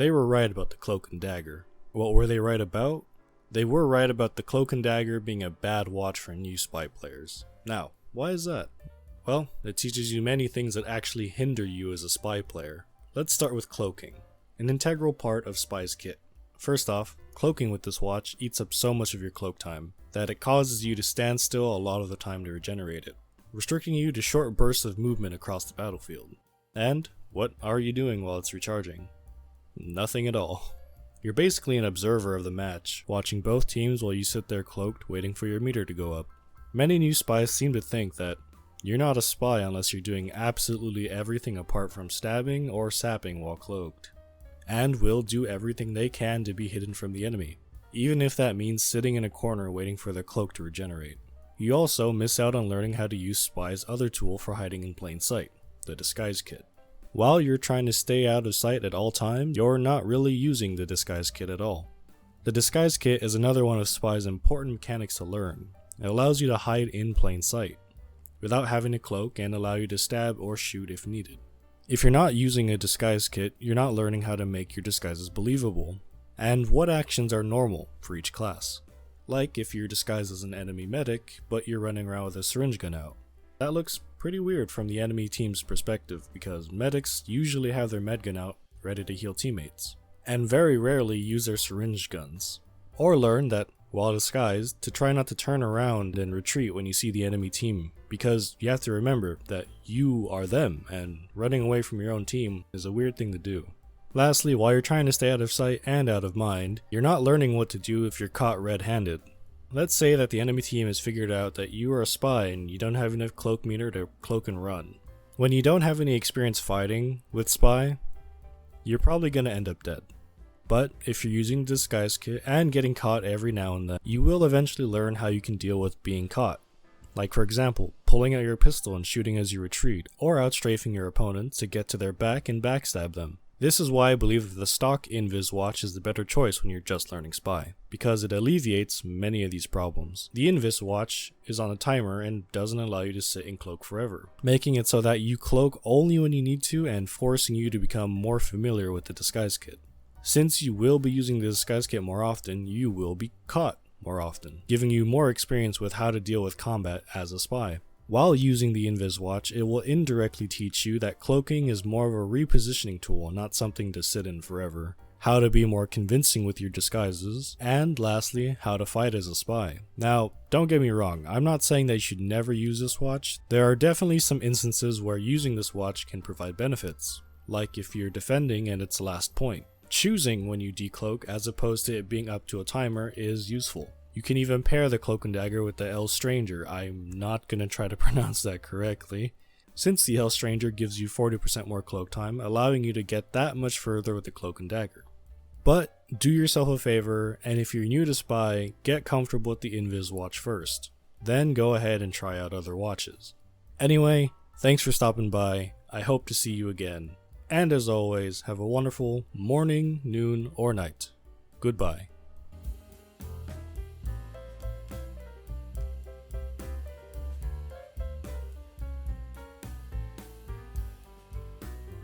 they were right about the Cloak and Dagger. What were they right about? They were right about the Cloak and Dagger being a bad watch for new spy players. Now, why is that? Well, it teaches you many things that actually hinder you as a spy player. Let's start with cloaking, an integral part of Spy's kit. First off, cloaking with this watch eats up so much of your cloak time that it causes you to stand still a lot of the time to regenerate it, restricting you to short bursts of movement across the battlefield. And what are you doing while it's recharging? Nothing at all. You're basically an observer of the match, watching both teams while you sit there cloaked waiting for your meter to go up. Many new spies seem to think that you're not a spy unless you're doing absolutely everything apart from stabbing or sapping while cloaked, and will do everything they can to be hidden from the enemy, even if that means sitting in a corner waiting for their cloak to regenerate. You also miss out on learning how to use Spy's other tool for hiding in plain sight, the disguise kit. While you're trying to stay out of sight at all times, you're not really using the disguise kit at all. The disguise kit is another one of Spy's important mechanics to learn. It allows you to hide in plain sight, without having to cloak, and allow you to stab or shoot if needed. If you're not using a disguise kit, you're not learning how to make your disguises believable, and what actions are normal for each class. Like if you're disguised as an enemy medic, but you're running around with a syringe gun out. That looks pretty weird from the enemy team's perspective, because medics usually have their medgun out ready to heal teammates, and very rarely use their syringe guns. Or learn that, while disguised, to try not to turn around and retreat when you see the enemy team, because you have to remember that you are them, and running away from your own team is a weird thing to do. Lastly, while you're trying to stay out of sight and out of mind, you're not learning what to do if you're caught red-handed. Let's say that the enemy team has figured out that you are a spy and you don't have enough cloak meter to cloak and run. When you don't have any experience fighting with spy, you're probably going to end up dead. But if you're using the disguise kit and getting caught every now and then, you will eventually learn how you can deal with being caught. Like for example, pulling out your pistol and shooting as you retreat, or outstrafing your opponent to get to their back and backstab them. This is why I believe that the stock Invis watch is the better choice when you're just learning spy, because it alleviates many of these problems. The Invis watch is on a timer and doesn't allow you to sit in cloak forever, making it so that you cloak only when you need to and forcing you to become more familiar with the disguise kit. Since you will be using the disguise kit more often, you will be caught more often, giving you more experience with how to deal with combat as a spy. While using the Invis watch, it will indirectly teach you that cloaking is more of a repositioning tool, not something to sit in forever, how to be more convincing with your disguises, and lastly, how to fight as a spy. Now, don't get me wrong, I'm not saying that you should never use this watch. There are definitely some instances where using this watch can provide benefits, like if you're defending and it's last point. Choosing when you decloak as opposed to it being up to a timer is useful. You can even pair the Cloak and Dagger with the L Stranger. I'm not gonna try to pronounce that correctly, since the L Stranger gives you 40% more cloak time, allowing you to get that much further with the Cloak and Dagger. But do yourself a favor, and if you're new to spy, get comfortable with the Invis watch first. Then go ahead and try out other watches. Anyway, thanks for stopping by. I hope to see you again. And as always, have a wonderful morning, noon, or night. Goodbye.